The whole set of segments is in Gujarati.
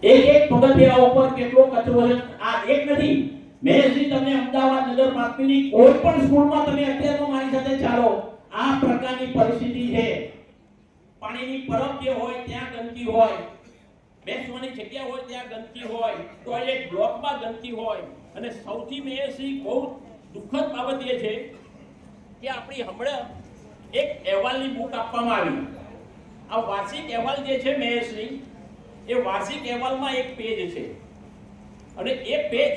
એક પગથિયા ઉપર કેટલો કચરો છે આ એક નથી મેં તમને અમદાવાદ નગર પાલિકાની કોઈ પણ સ્કૂલમાં તમે અત્યારે મારી સાથે ચાલો આ પ્રકારની પરિસ્થિતિ છે પાણીની પરબ જે હોય ત્યાં ગંદકી હોય બેસવાની જગ્યા હોય ત્યાં ગંદકી હોય ટોયલેટ બ્લોકમાં ગંદકી હોય અને સૌથી મેયરશ્રી બહુ દુઃખદ બાબત એ છે કે આપણી હમણાં એક અહેવાલની બુક આપવામાં આવી આ વાર્ષિક અહેવાલ જે છે મેયરશ્રી એ વાર્ષિક અહેવાલમાં એક પેજ છે અને એ પેજ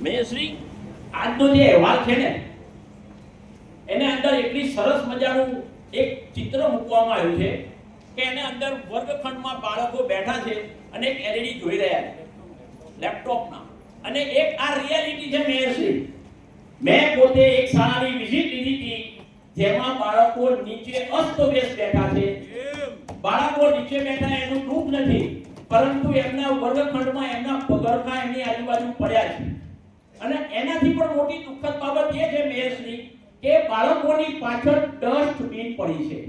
મેયરશ્રી આજનો જે અહેવાલ છે ને એના અંદર એટલી સરસ મજાનું એક ચિત્ર મૂકવામાં આવ્યું છે કે એના અંદર વર્ગખંડમાં બાળકો બેઠા છે અને એક એલઈડી જોઈ રહ્યા છે લેપટોપમાં અને એક આ રિયાલિટી છે મેયરશ્રી મેં પોતે એક શાળાની વિઝિટ લીધી હતી જેમાં બાળકો નીચે અસ્તવ્યસ્ત બેઠા છે બાળકો નીચે બેઠા એનું દુઃખ નથી પરંતુ એમના વર્ગખંડમાં એમના પગરખા એમની આજુબાજુ પડ્યા છે અને એનાથી પણ મોટી દુઃખદ બાબત એ છે મેયરશ્રી કે બાળકોની પાછળ ડસ્ટબિન પડી છે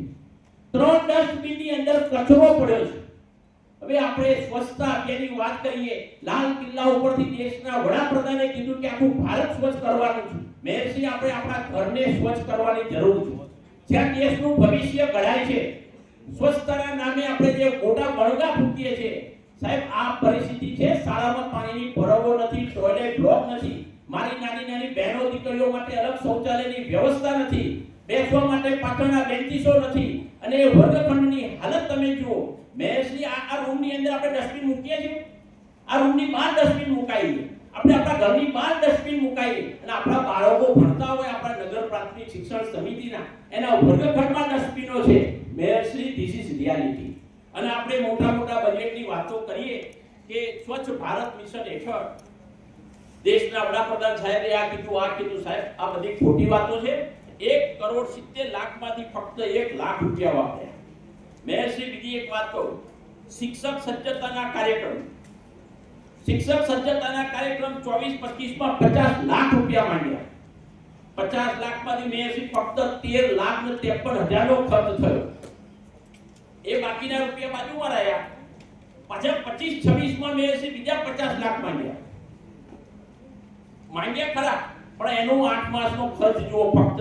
3 ડસ્ટબિનની અંદર કચરો પડ્યો છે હવે આપણે સ્વચ્છતા અભિયાનની વાત કરીએ લાલ કિલ્લા ઉપરથી દેશના વડાપ્રધાને કીધું કે આખું ભારત સ્વચ્છ કરવાનું છે મેયરશ્રી આપણે આપણા ઘરને સ્વચ્છ કરવાની જરૂર છે જ્યાં દેશનું ભવિષ્ય ઘડાય છે સ્વચ્છતાના નામે આપણે જે મોટા બળગા ફૂંકીએ છીએ સાહેબ આ પરિસ્થિતિ છે શાળામાં પાણીની પરબો નથી ટોયલેટ બ્લોક નથી મારી નાની બહેનો દીકરીઓ માટે અલગ શૌચાલયની વ્યવસ્થા નથી બેસવા માટે પાછળના બેન્ચીસો નથી અને એ વર્ગખંડની હાલત તમે જુઓ મેયરશ્રી આ રૂમની અંદર આપણે ડસ્ટબિન મૂકીએ છીએ આ રૂમની બહાર ડસ્ટબિન મુકાઈએ આપણે આપણા ઘરની બહાર ડસ્ટબિન મુકાઈએ અને આપણા બાળકો ભણતા હોય આપણા નગર પ્રાથમિક શિક્ષણ સમિતિના એના વર્ગખંડમાં ડસ્ટબિનો છે મેયરશ્રી ધીસ ઇઝ રિયાલિટી અને આપણે મોટા બજેટની વાતો કરીએ કે સ્વચ્છ ભારત મિશન હેઠળ દેશના વડાપ્રધાન સાહેબે આ કીધું સાહેબ આ બધી ખોટી વાતો છે 1,70,00,000 માંથી ફક્ત 1 લાખ રૂપિયા વાપર્યા મેયરશ્રી બીજી એક વાત કહું શિક્ષક સજ્જતાના કાર્યક્રમ 24-25 માં 50 લાખ રૂપિયા માંગ્યા 50 લાખ માંથી મેયરશ્રી ફક્ત 13,53,000 નો ખર્ચ થયો એ બાકીના રૂપિયા બાજુમાં રહ્યા પાછા 25-26 માં મેયરશ્રી બીજા 50 લાખ માંગ્યા ખરા પણ એનો 8 માસનો ખર્ચ જુઓ ફક્ત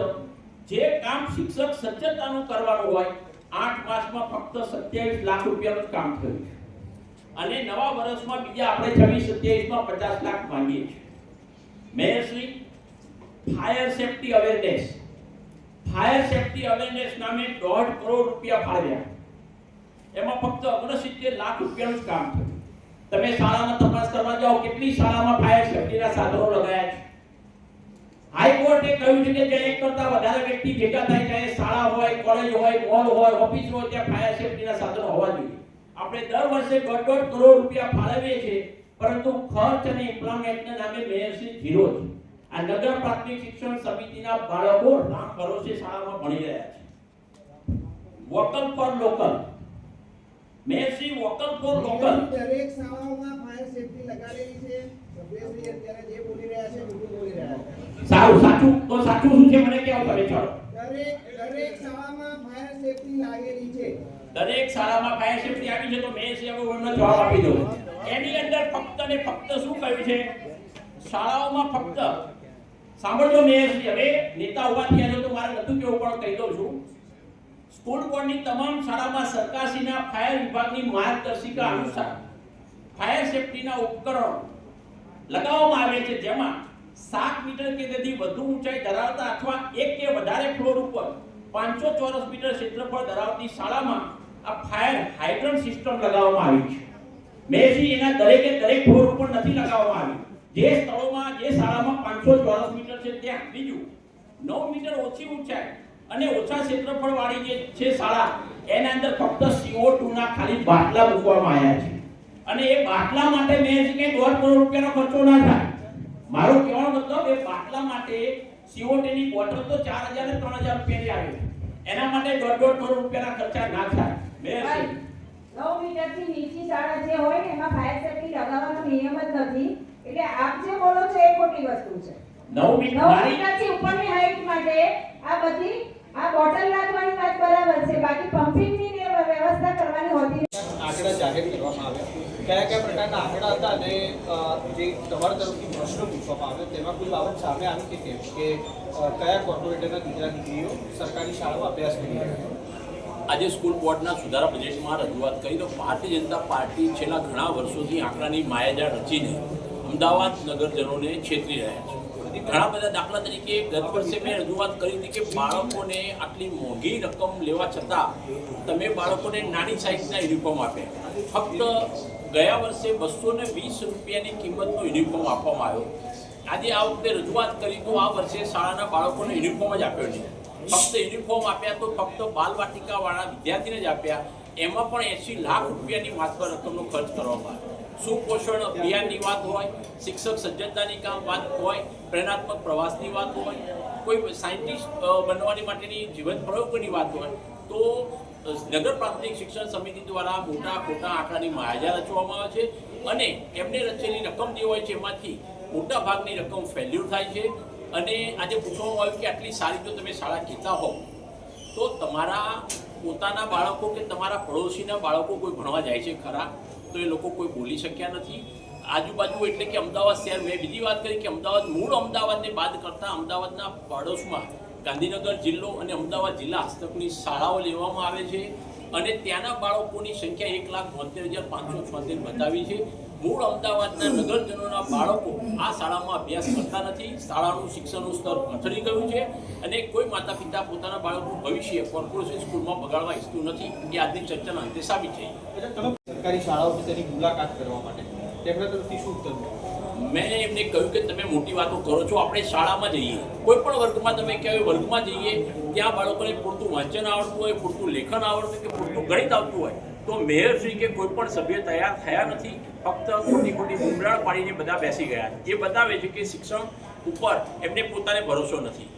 જે કામ શિક્ષક સજ્જતાનું કરવાનું હોય 8 માસમાં ફક્ત 27 લાખ રૂપિયાનું કામ થયું અને નવા વર્ષમાં બીજા આપણે 26-27 માં 50 લાખ માંગીએ છીએ મેયરશ્રી ફાયર સેફટી અવેરનેસ નામે 1.5 કરોડ રૂપિયા ફાળવ્યા એમાં ફક્ત 69 લાખ રૂપિયાનું કામ થયું તમે શાળામાં તપાસ કરવા જાઓ કેટલી શાળામાં ફાયર સેફટીના સાધનો લગાયા છે હાઈકોર્ટે કહ્યું છે કે જે એક કરતા વધારે વ્યક્તિ ભેગા થાય ચાહે શાળા હોય કોલેજ હોય મોલ હોય ઓફિસ હોય ત્યાં ફાયર સેફટીના સાધનો હોવા જોઈએ આપણે દર વર્ષે 1.5 કરોડ રૂપિયા ફાળવીએ છીએ પરંતુ ખર્ચ અને ઇમ્પ્લિમેન્ટના નામે મેયરશ્રી ઝીરો છે આ નગર પ્રાથમિક શિક્ષણ સમિતિના બાળકો રામ ભરોસે શાળામાં ભણી રહ્યા છે વોકલ ફોર લોકલ મેયરશ્રી વોકલ ફોર લોકલ દરેક શાળાઓમાં ફાયર સેફટી લગાડેલી છે સભ્યશ્રી અત્યારે જે બોલી રહ્યા છે બધું બોલી રહ્યા છે સાચું શું છે મને કેવું તમે ચાલો દરેક શાળામાં ફાયર સેફટી લાગેલી છે દરેક શાળામાં ફાયર સેફટી આવી છે તો મેયરશ્રી હવે એનો જવાબ આપી દો એની અંદર ફક્ત ને ફક્ત શું કહ્યું છે શાળાઓમાં ફક્ત સાંભળજો મેયરશ્રી હવે નેતા હોવાથી આજે તો મારે નતું કેવું પણ કહી દઉં છું સ્કૂલ બોર્ડની તમામ શાળામાં સરકારશ્રીના ફાયર વિભાગની માર્ગદર્શિકા અનુસાર ફાયર સેફટીના ઉપકરણો લગાવવામાં આવે છે જેમાં 7 મીટર કે તેથી વધુ ઊંચાઈ ધરાવતા અથવા એક કે વધારે ફ્લોર ઉપર 500 ચોરસ મીટર ક્ષેત્રફળ ધરાવતી શાળામાં આ ફાયર હાઇડ્રન્ટ સિસ્ટમ લગાવવામાં આવી છે મેયરશ્રી એના દરેકે દરેક ફ્લોર ઉપર નથી લગાવવામાં આવી જે સ્થળોમાં જે શાળામાં 500 ચોરસ મીટર છે ત્યાં બીજું 9 મીટર ઓછી ઊંચાઈ અને ઓછા ક્ષેત્રફળ વાળી જે છે શાળા એના અંદર ફક્ત CO2 ના ખાલી બાટલા મૂકવામાં આવ્યા છે અને એ બાટલા માટે મેયરશ્રી કે 1.5 કરોડ રૂપિયાનો ખર્ચો ના થાય મારો કહેવાનો મતલબ એ બાટલા માટે CO2 ની બોટલ તો 4,000 અને 3,000 રૂપિયાની આવે એના માટે 1.5 કરોડ રૂપિયાના ખર્ચા ના થાય મેયરશ્રી 9 મીટરથી નીચી શાળા જે હોય ને એમાં ફાયર સેફટી લગાવવાનો નિયમ જ નથી એટલે આપ જે બોલો છો એ ખોટી વસ્તુ છે 9 મીટરથી ઉપરની હાઈટ આ બોટલ નાખવાની વાત બરાબર છે, બાકી પમ્પિંગની ને વ્યવસ્થા કરવાની હોતી નથી. આંકડા જાહેર કરવામાં આવ્યા, કયા કયા પ્રકારના આંકડા હતા અને જે તમારા તરફથી પ્રશ્નો પૂછવામાં આવ્યો તેમાં કોઈ બાબત સામે આવી કે કેમ કે કયા કોર્પોરેટરના દીકરા દીકરીઓ સરકારી શાળામાં અભ્યાસ કરી રહ્યા છે? આજે સ્કૂલ બોર્ડના સુધારા બજેટમાં રજૂઆત કરી તો ભારતીય જનતા પાર્ટી છેલ્લા ઘણા વર્ષોથી આંકડાની માયાજાળ રચીને અમદાવાદ નગરજનોને છેતરી રહ્યા છે. ઘણા બધા દાખલા તરીકે ગત વર્ષે મેં રજૂઆત કરી હતી કે બાળકોને આટલી મોંઘી રકમ લેવા છતાં તમે બાળકોને નાની સાઇઝના યુનિફોર્મ આપ્યા. ફક્ત ગયા વર્ષે 220 રૂપિયાની કિંમતનો યુનિફોર્મ આપવામાં આવ્યો. આજે આ વખતે રજૂઆત કરી તો આ વર્ષે શાળાના બાળકોને યુનિફોર્મ જ આપ્યો નહીં. ફક્ત યુનિફોર્મ આપ્યા તો ફક્ત બાલવાટિકાવાળા વિદ્યાર્થીને જ આપ્યા. એમાં પણ 80 લાખ રૂપિયાની માત્ર રકમનો ખર્ચ કરવામાં આવ્યો. સુપોષણ અભિયાનની વાત હોય, શિક્ષક સજ્જતાની વાત હોય, પ્રેરણાત્મક પ્રવાસની વાત હોય, કોઈ સાયન્ટિસ્ટ બનવાની માટેની જીવન પ્રયોગોની વાત હોય, તો નગર પ્રાથમિક શિક્ષણ સમિતિ દ્વારા મોટા ખોટા આંકડાની માયાજાળ રચવામાં આવે છે અને એમને રચેલી રકમ જે હોય છે એમાંથી મોટા ભાગની રકમ ફેલ્યુર થાય છે. અને આજે પૂછવામાં આવ્યું કે આટલી સારી જો તમે શાળા કહેતા હોવ તો તમારા પોતાના બાળકો કે તમારા પડોશીના બાળકો કોઈ ભણવા જાય છે ખરા? તો એ લોકો કોઈ બોલી શક્યા નથી. આજુબાજુ એટલે કે અમદાવાદ શહેર, મેં બીજી વાત કરી કે અમદાવાદ મૂળ અમદાવાદને બાદ કરતાં અમદાવાદના પડોશમાં ગાંધીનગર જિલ્લો અને અમદાવાદ જિલ્લા હસ્તકની શાળાઓ લેવામાં આવે છે અને ત્યાંના બાળકોની સંખ્યા 1,72,576 બતાવી છે. મૂળ અમદાવાદના નગરજનોના બાળકો આ શાળામાં અભ્યાસ કરતા નથી. શાળાનું શિક્ષણનું સ્તર ઘટડી ગયું છે અને કોઈ માતા પિતા પોતાના બાળકોનું ભવિષ્ય કોર્પોરેશન સ્કૂલમાં બગાડવા ઈચ્છતું નથી. એ આજની ચર્ચાના અંતે સાબિત થઈ. તમે સરકારી શાળાઓ તેની મુલાકાત કરવા માટે તેમના તરફથી શું ઉત્તર મળ્યો? મેં એમને કહ્યું કે તમે મોટી વાતો કરો છો, આપણે શાળામાં જઈએ, કોઈ પણ વર્ગમાં તમે કહેવાય વર્ગમાં જઈએ, ત્યાં બાળકોને પૂરતું વાંચન આવડતું હોય, પૂરતું લેખન આવડતું હોય કે પૂરતું ગણિત આવતું હોય તો મેયરશ્રી કે કોઈ પણ સભ્ય તૈયાર થયા નથી. ફક્ત ખોટી બુમરાણ પાડીને બધા બેસી ગયા. એ બતાવે છે કે શિક્ષણ ઉપર એમને પોતાને ભરોસો નથી.